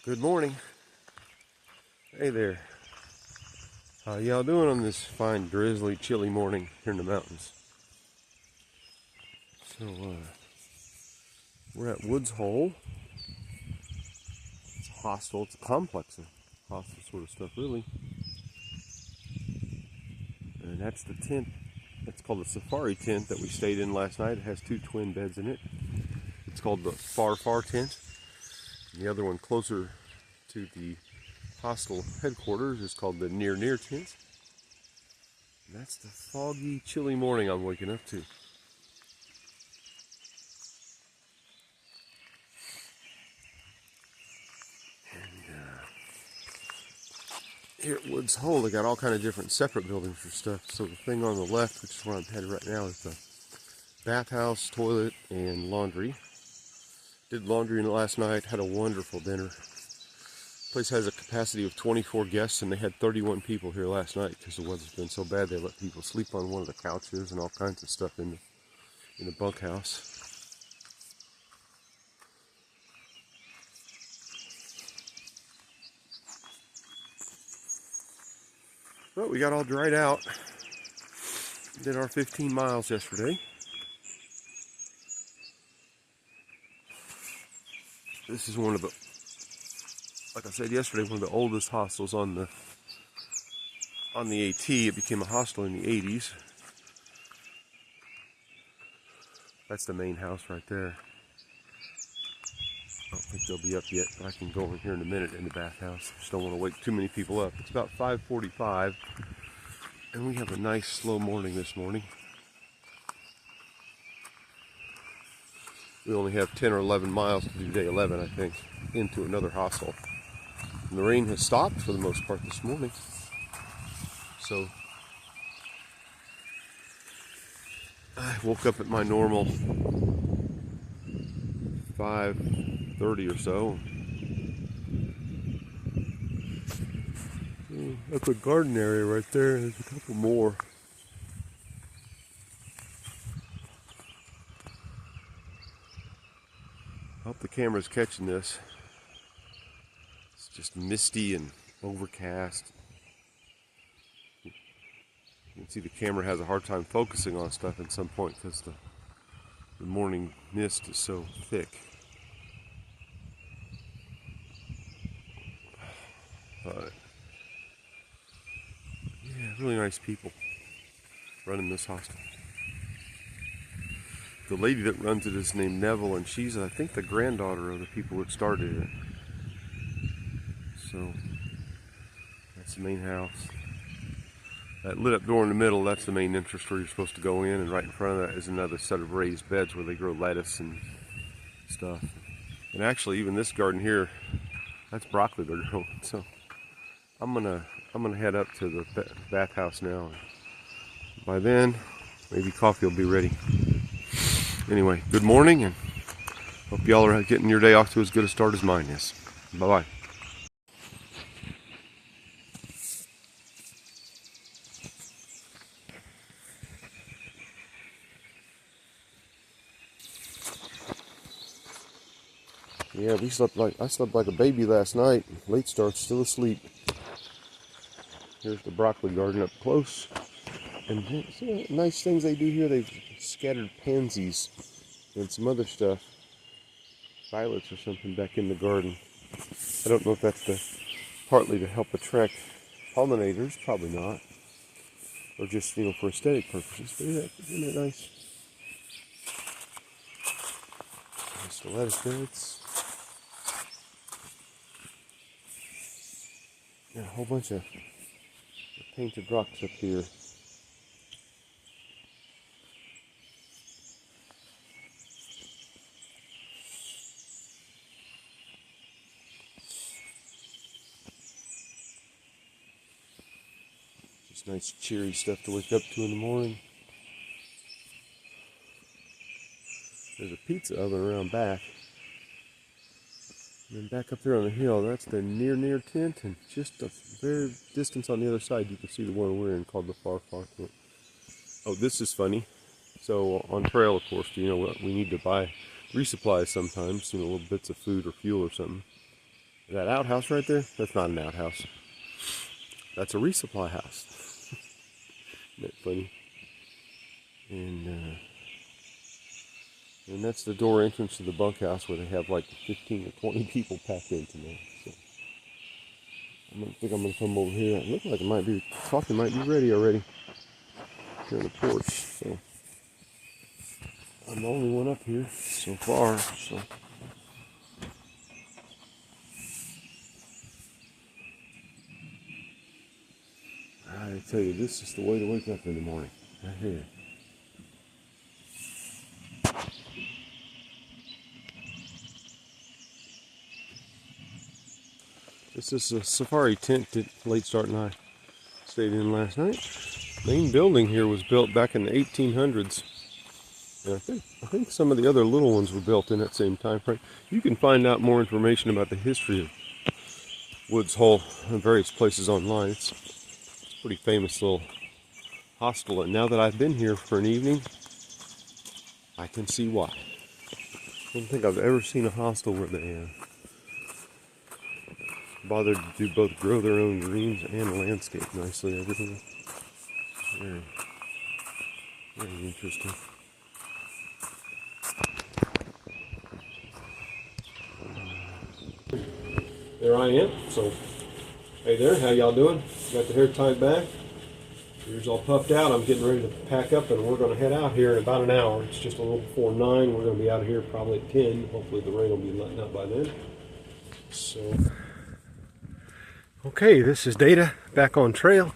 Good morning. Hey there. How y'all doing on this fine, drizzly, chilly morning here in the mountains? So, we're at Woods Hole. It's a hostel. It's a complex of hostel sort of stuff, really. And that's the tent. It's called the safari tent that we stayed in last night. It has 2 twin beds in it. It's called the Far Far tent. And the other one closer to the hostel headquarters is called the Near Near tent. And that's the foggy, chilly morning I'm waking up to. Here at Woods Hole, they got all kind of different separate buildings for stuff. So the thing on the left, which is where I'm headed right now, is the bathhouse, toilet, and laundry. Did laundry last night, had a wonderful dinner. Place has a capacity of 24 guests, and they had 31 people here last night because the weather's been so bad. They let people sleep on one of the couches and all kinds of stuff in the bunkhouse. But we got all dried out. Did our 15 miles yesterday. This is one of the, like I said yesterday, one of the oldest hostels on the AT. It became a hostel in the 80s. That's the main house right there. I don't think they'll be up yet, but I can go in here in a minute in the bathhouse. Just don't want to wake too many people up. It's about 5:45, and we have a nice slow morning this morning. We only have 10 or 11 miles to do day 11, I think, into another hostel. And the rain has stopped for the most part this morning. So I woke up at my normal 5:30 or so. That's a garden area right there. There's a couple more. I hope the camera's catching this. It's just misty and overcast. You can see the camera has a hard time focusing on stuff at some point because the morning mist is so thick. Yeah, really nice people running this hostel. The lady that runs it is named Neville, and she's, I think, the granddaughter of the people that started it. So that's the main house. That lit up door in the middle, that's the main entrance where you're supposed to go in, and right in front of that is another set of raised beds where they grow lettuce and stuff. And actually, even this garden here, that's broccoli they're growing. So I'm gonna head up to the bathhouse now. By then, maybe coffee will be ready. Anyway, good morning, and hope y'all are getting your day off to as good a start as mine is. Bye-bye. Yeah, I slept like a baby last night. Late start, still asleep. Here's the broccoli garden up close. And see what nice things they do here. They've scattered pansies and some other stuff. Violets or something back in the garden. I don't know if that's partly to help attract pollinators, probably not. Or just, for aesthetic purposes. But isn't that nice? There's the lettuce beds. And a whole bunch of painted rocks up here. Just nice cheery stuff to wake up to in the morning. There's a pizza oven around back. And then back up there on the hill, that's the Near Near tent, and just a very distance on the other side, you can see the one we're in called the Far Far tent. Oh, this is funny. So on trail, of course, we need to buy resupply sometimes, little bits of food or fuel or something. That outhouse right there, that's not an outhouse. That's a resupply house. Isn't that funny? And that's the door entrance to the bunkhouse where they have like 15 or 20 people packed in tonight. So I think I'm gonna come over here. It looks like it might be, coffee might be ready already here on the porch. So I'm the only one up here so far. So I tell you, this is the way to wake up in the morning, right here. This is a safari tent that Late Start and I stayed in last night. Main building here was built back in the 1800s. And I think some of the other little ones were built in that same time frame. You can find out more information about the history of Woods Hole in various places online. It's a pretty famous little hostel, and now that I've been here for an evening, I can see why. I don't think I've ever seen a hostel where they bothered to do both grow their own greens and landscape nicely. Everything very, very interesting. There I am. So, hey there, how y'all doing? Got the hair tied back. Ears all puffed out. I'm getting ready to pack up, and we're going to head out here in about an hour. It's just a little before 9. We're going to be out of here probably at 10. Hopefully the rain will be letting up by then. So, okay, this is Data back on trail.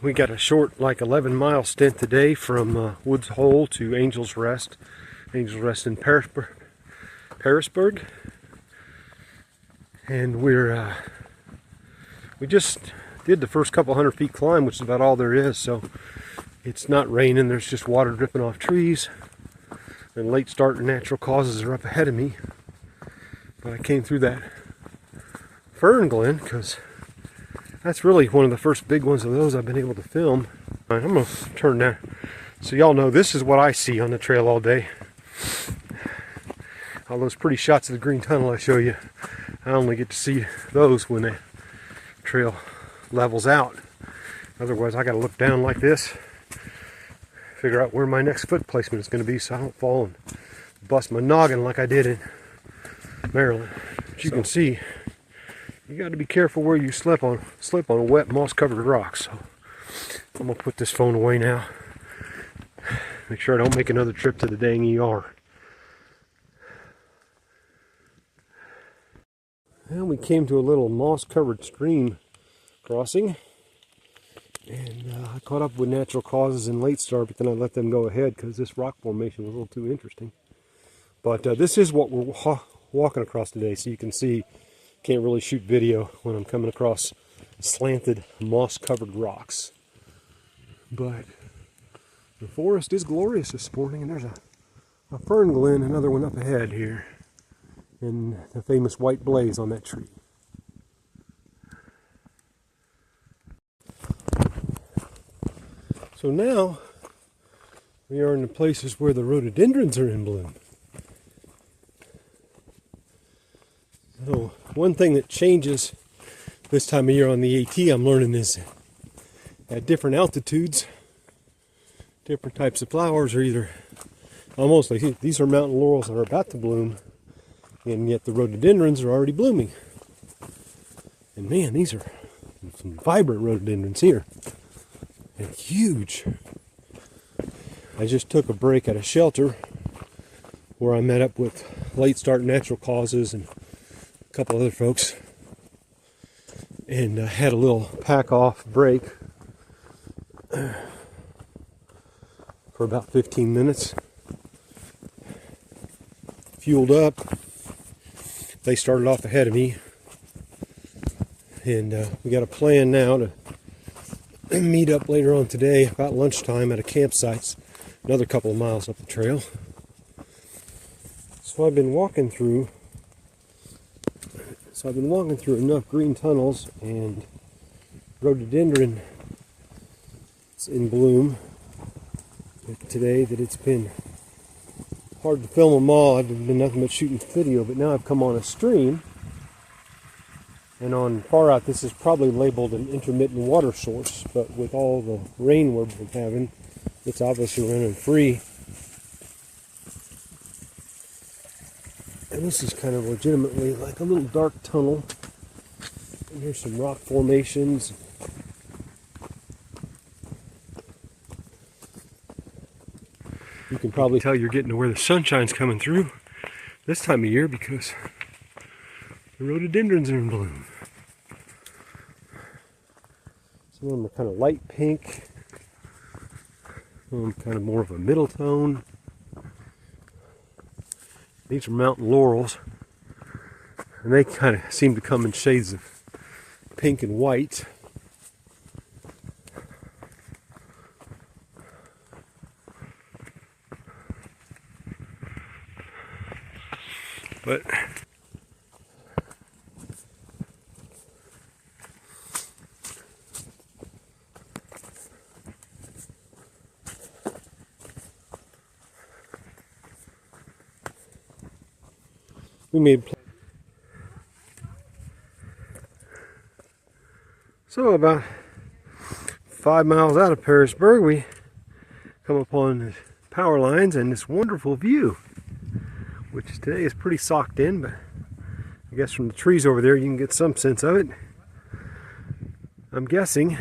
We got a short, like 11-mile stint today from Woods Hole to Angel's Rest. Angel's Rest in Parisburg. And we just did the first couple 100 feet climb, which is about all there is. So it's not raining, there's just water dripping off trees. And Late Start and Natural Causes are up ahead of me. But I came through that fern glen because that's really one of the first big ones of those I've been able to film. All right, I'm going to turn that so y'all know this is what I see on the trail all day. All those pretty shots of the green tunnel I show you, I only get to see those when the trail levels out. Otherwise I got to look down like this, figure out where my next foot placement is going to be so I don't fall and bust my noggin like I did in Maryland. As you can see, you got to be careful where you slip on a wet moss-covered rock. So I'm gonna put this phone away now. Make sure I don't make another trip to the dang ER. And we came to a little moss-covered stream crossing, and I caught up with Natural Causes and Late Start, but then I let them go ahead because this rock formation was a little too interesting. But this is what we're walking across today, so you can see. Can't really shoot video when I'm coming across slanted moss-covered rocks. But the forest is glorious this morning, and there's a fern glen, another one up ahead here, and the famous white blaze on that tree. So now we are in the places where the rhododendrons are in bloom. So one thing that changes this time of year on the AT, I'm learning, is at different altitudes, different types of flowers are either almost like these are mountain laurels that are about to bloom, and yet the rhododendrons are already blooming. And man, these are some vibrant rhododendrons here. And huge. I just took a break at a shelter where I met up with Late Start Natural Causes and a couple other folks, and had a little pack off break for about 15 minutes. Fueled up. They started off ahead of me, and we got a plan now to meet up later on today about lunchtime at a campsite, another couple of miles up the trail. So I've been walking through enough green tunnels and rhododendron in bloom today that it's been hard to film them all. I've been nothing but shooting video, but now I've come on a stream And on far out, this is probably labeled an intermittent water source, but with all the rain we're having, it's obviously running free. And this is kind of legitimately like a little dark tunnel. And here's some rock formations. You can probably tell you're getting to where the sunshine's coming through this time of year because the rhododendrons are in bloom. Some of them are kind of light pink. Some of them kind of more of a middle tone. These are mountain laurels, and they kind of seem to come in shades of pink and white. But we made so about 5 miles out of Pearisburg, we come upon the power lines and this wonderful view, which today is pretty socked in, but I guess from the trees over there you can get some sense of it, I'm guessing.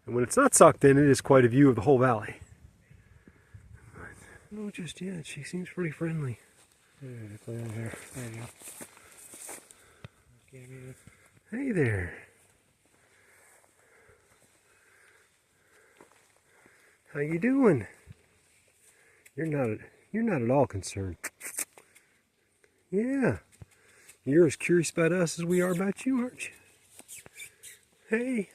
And when it's not socked in, it is quite a view of the whole valley. But no, just yet. She seems pretty friendly. Yeah, there you go. Hey there. How you doing? You're not at all concerned. Yeah. You're as curious about us as we are about you, aren't you? Hey.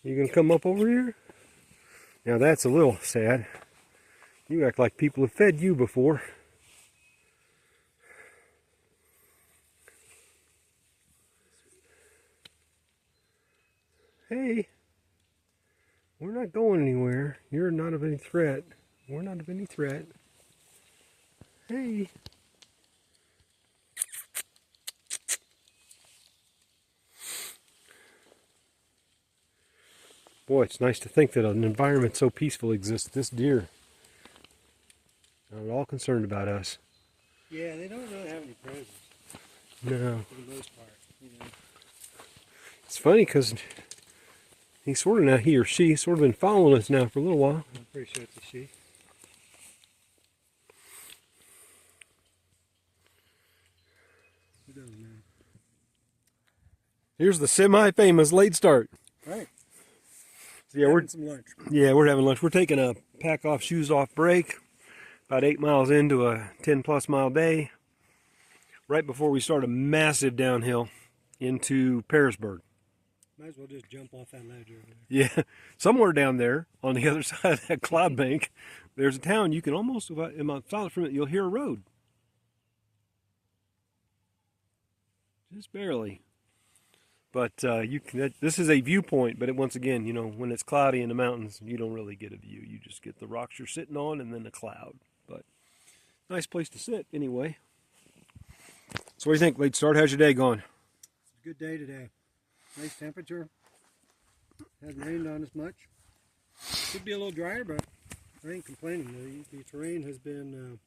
You gonna come up over here? Now that's a little sad. You act like people have fed you before. Hey. We're not going anywhere. You're not of any threat. We're not of any threat. Hey. Boy, it's nice to think that an environment so peaceful exists. This deer, not at all concerned about us. Yeah, they don't really have any presence. No. For the most part, you know. It's funny because he's sort of now, he or she, sort of been following us now for a little while. I'm pretty sure it's a she. It doesn't matter. Here's the semi-famous late start. Right. So yeah, having some lunch. Yeah, we're having lunch. We're taking a pack off, shoes off break. About 8 miles into a 10+ mile day. Right before we start a massive downhill into Pearisburg. Might as well just jump off that ledge over there. Yeah, somewhere down there on the other side of that cloud bank, there's a town you can almost, about 5 miles from it, you'll hear a road. Just barely. But this is a viewpoint, but once again, you know, when it's cloudy in the mountains, you don't really get a view. You just get the rocks you're sitting on and then the cloud. But nice place to sit anyway. So what do you think, late start? How's your day going? It's a good day today. Nice temperature. Hasn't rained on us much. Could be a little drier, but I ain't complaining. The terrain has been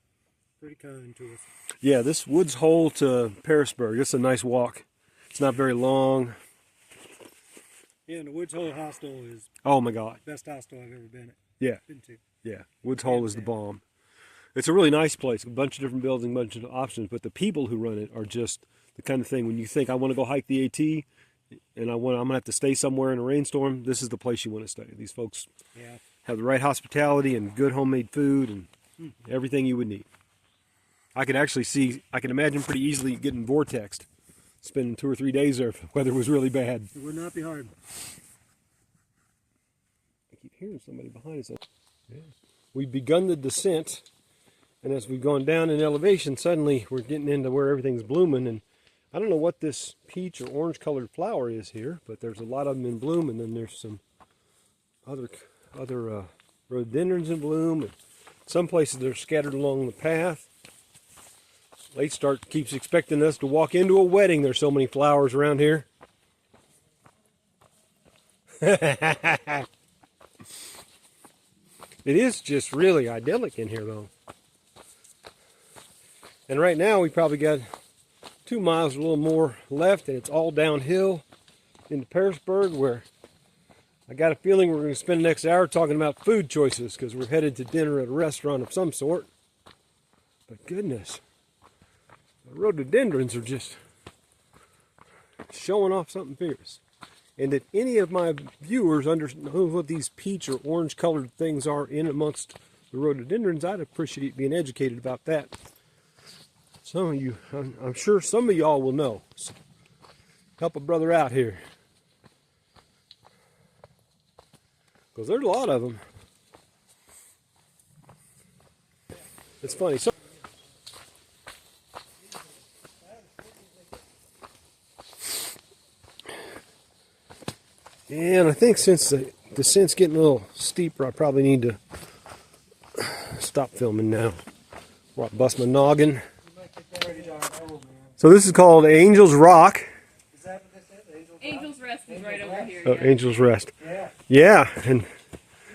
pretty kind to us. Yeah, this Woods Hole to Pearisburg, it's a nice walk. It's not very long. Yeah, and the Woods Hole hostel is, oh my God, best hostel I've ever been to. Yeah, Woods Hole is the bomb. It's a really nice place. A bunch of different buildings, a bunch of options, but the people who run it are just the kind of thing when you think I want to go hike the AT and I'm gonna have to stay somewhere in a rainstorm, this is the place you want to stay. These folks have the right hospitality and good homemade food and everything you would need. I can imagine pretty easily getting vortexed, spending 2 or 3 days there if the weather was really bad. It would not be hard. I keep hearing somebody behind us. Yeah. We've begun the descent, and as we've gone down in elevation, suddenly we're getting into where everything's blooming. And I don't know what this peach or orange colored flower is here, but there's a lot of them in bloom, and then there's some other rhododendrons in bloom. And some places they're scattered along the path. Late start keeps expecting us to walk into a wedding. There's so many flowers around here. It is just really idyllic in here, though. And right now we probably got 2 miles, a little more left, and it's all downhill into Pearisburg, where I got a feeling we're going to spend the next hour talking about food choices, because we're headed to dinner at a restaurant of some sort. But goodness, the rhododendrons are just showing off something fierce. And if any of my viewers know what these peach or orange colored things are in amongst the rhododendrons, I'd appreciate being educated about that. Some of you, I'm sure some of y'all will know. So help a brother out here, because there's a lot of them. It's funny. And I think since the descent's getting a little steeper, I probably need to stop filming now. Or I'll bust my noggin. So this is called Angel's Rock. Is that what this is? Angel's Rest is right over here. Oh, Yeah. Angel's Rest. Yeah. Yeah, and It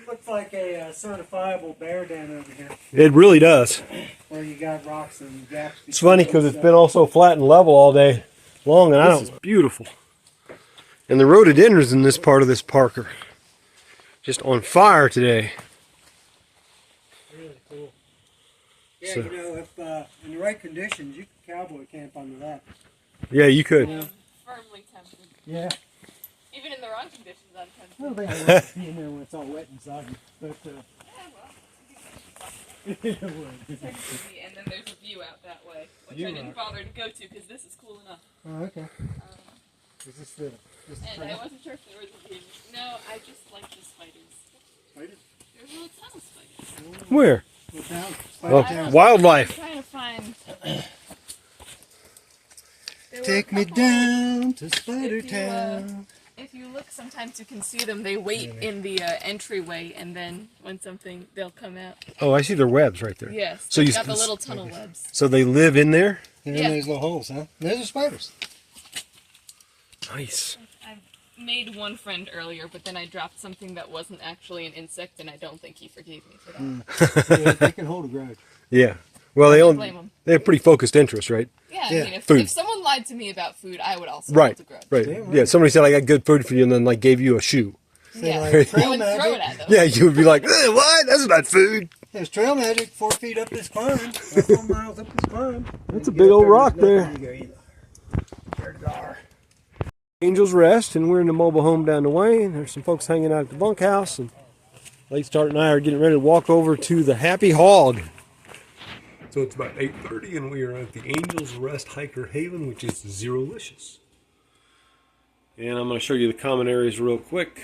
looks like a certifiable bear den over here, it really does. where you got rocks and gaps. It's funny because it's been all so flat and level all day long, and this is beautiful. And the rhododendrons in this part of this park are just on fire today. Really cool. Yeah, So- you know, if in the right conditions, you could cowboy camp under that. Yeah, you could. Yeah. Firmly tempted. Yeah. Even in the wrong conditions, I'm tempted. I don't think I like being there when it's all wet and soggy. But Yeah, well, it would. it's hard to see, and then there's a view out that way, which View I didn't out. bother to go to because this is cool enough. Oh, okay. Is this the And I wasn't sure if there was a view. No, I just like the spiders. spider? There's a little ton of spiders. Where? What town? Oh, Spider town. wildlife. I'm trying to find. There were Take a me couple- down to Spider If you, Town. If you look, sometimes you can see them. They wait in the entryway, and then when something, they'll come out. Oh, I see their webs right there. Yes. So They've you- got the little tunnel webs. So they live in there? They're Yeah. in those little holes, huh? Those are spiders. Nice. I made one friend earlier, but then I dropped something that wasn't actually an insect, and I don't think he forgave me for that. Yeah, they can hold a grudge. Yeah. Well, Can't blame 'em. they have pretty focused interest, right? Yeah, Yeah. I mean, Food. if someone lied to me about food, I would also Right. hold a grudge. Right. Yeah, right. Yeah, somebody said I got good food for you and then like gave you a shoe. Say, Yeah. like, I trail would throw it magic. at them. Yeah, you would be like, what? That's not food. There's trail magic 4 feet up this climb. Or 4 miles up this climb. That's a You big get old up rock there's there. nothing, you go, "There they are." Angel's Rest, and we're in the mobile home down the way. And there's some folks hanging out at the bunkhouse, and Late Start and I are getting ready to walk over to the Happy Hog. So it's about 8:30, and we are at the Angel's Rest Hiker Haven, which is Zerolicious. And I'm going to show you the common areas real quick.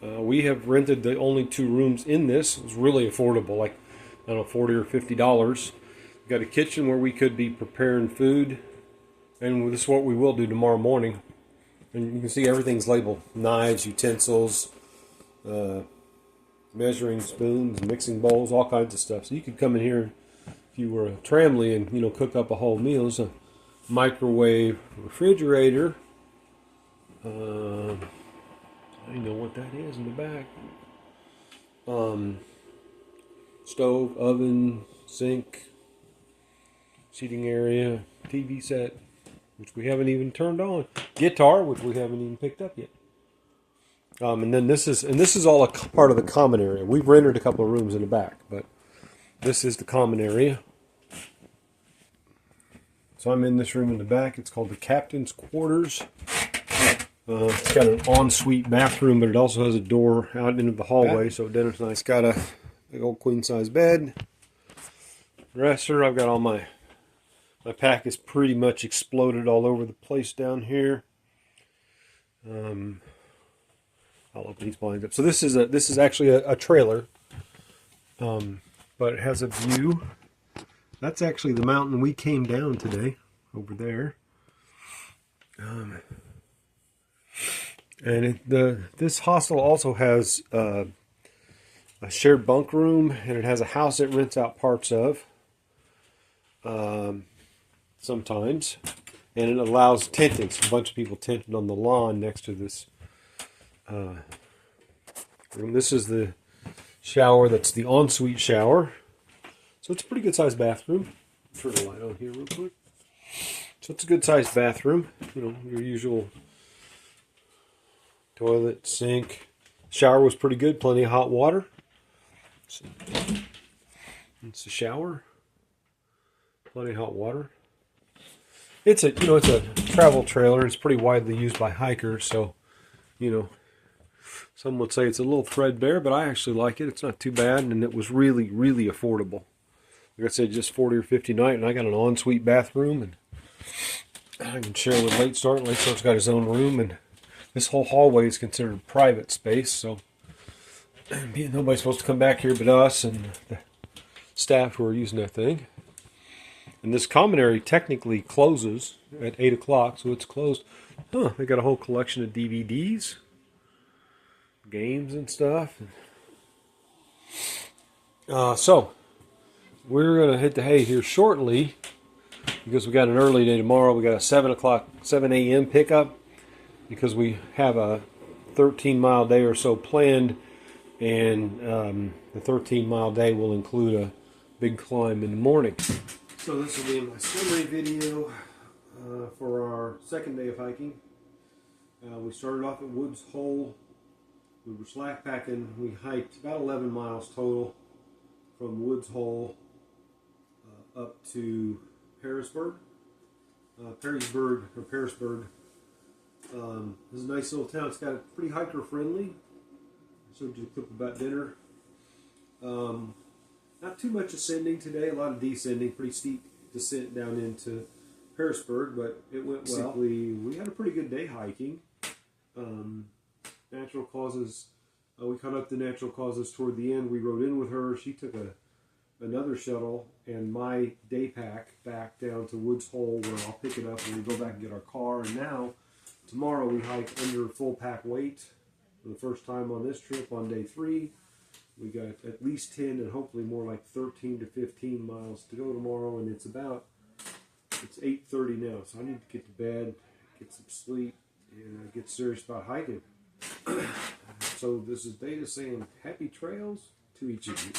We have rented the only 2 rooms in this. It's really affordable, like I don't know, $40 or $50. We've got a kitchen where we could be preparing food, and this is what we will do tomorrow morning. And you can see everything's labeled: knives, utensils, measuring spoons, mixing bowls, all kinds of stuff. So you could come in here if you were a tramley and cook up a whole meal. There's a microwave, refrigerator. I know what that is in the back. Stove, oven, sink, seating area, TV set, which we haven't even turned on. Guitar, which we haven't even picked up yet. And then this is all a part of the common area. We've rented a couple of rooms in the back, but this is the common area. So I'm in this room in the back. It's called the Captain's Quarters. It's got an ensuite bathroom, but it also has a door out into the hallway, so dinner's nice. Got a big old queen-size bed, dresser. I've got all my pack is pretty much exploded all over the place down here. I'll open these blinds up. So this is actually a trailer, but it has a view. That's actually the mountain we came down today, over there. And this hostel also has a shared bunk room, and it has a house it rents out parts of. sometimes. And it allows tenting. So a bunch of people tented on the lawn next to this room. This is the shower. That's the ensuite shower. So it's a pretty good sized bathroom. Turn the light on here real quick. So it's a good sized bathroom. You know, your usual toilet, sink. Shower was pretty good. Plenty of hot water. So it's a shower. Plenty of hot water. It's a travel trailer. It's pretty widely used by hikers. So, some would say it's a little threadbare, but I actually like it. It's not too bad, and it was really, really affordable. Like I said, just $40 or $50 a night, and I got an ensuite bathroom, and I can share with Late Start. Late Start's got his own room, and this whole hallway is considered private space, so nobody's supposed to come back here but us and the staff who are using that thing. And this common area technically closes at 8 o'clock, so it's closed. They got a whole collection of DVDs, games and stuff. So, we're going to hit the hay here shortly because we got an early day tomorrow. We got a 7 a.m. pickup because we have a 13-mile day or so planned, and the 13-mile day will include a big climb in the morning. So this will be my summary video for our second day of hiking. We started off at Woods Hole. We were slack packing. We hiked about 11 miles total from Woods Hole up to Harrisburg. Perrysburg. This is a nice little town. It's got a pretty hiker friendly. I showed you a clip about dinner. Not too much ascending today, a lot of descending, pretty steep descent down into Harrisburg, but it went well. We had a pretty good day hiking. Natural Causes, we caught up to Natural Causes toward the end. We rode in with her. She took another shuttle and my day pack back down to Woods Hole, where I'll pick it up when we go back and get our car. And now, tomorrow we hike under full pack weight for the first time on this trip on day 3. We got at least 10 and hopefully more like 13 to 15 miles to go tomorrow, and it's 8:30 now, so I need to get to bed, get some sleep, and get serious about hiking. So this is Data saying happy trails to each of you.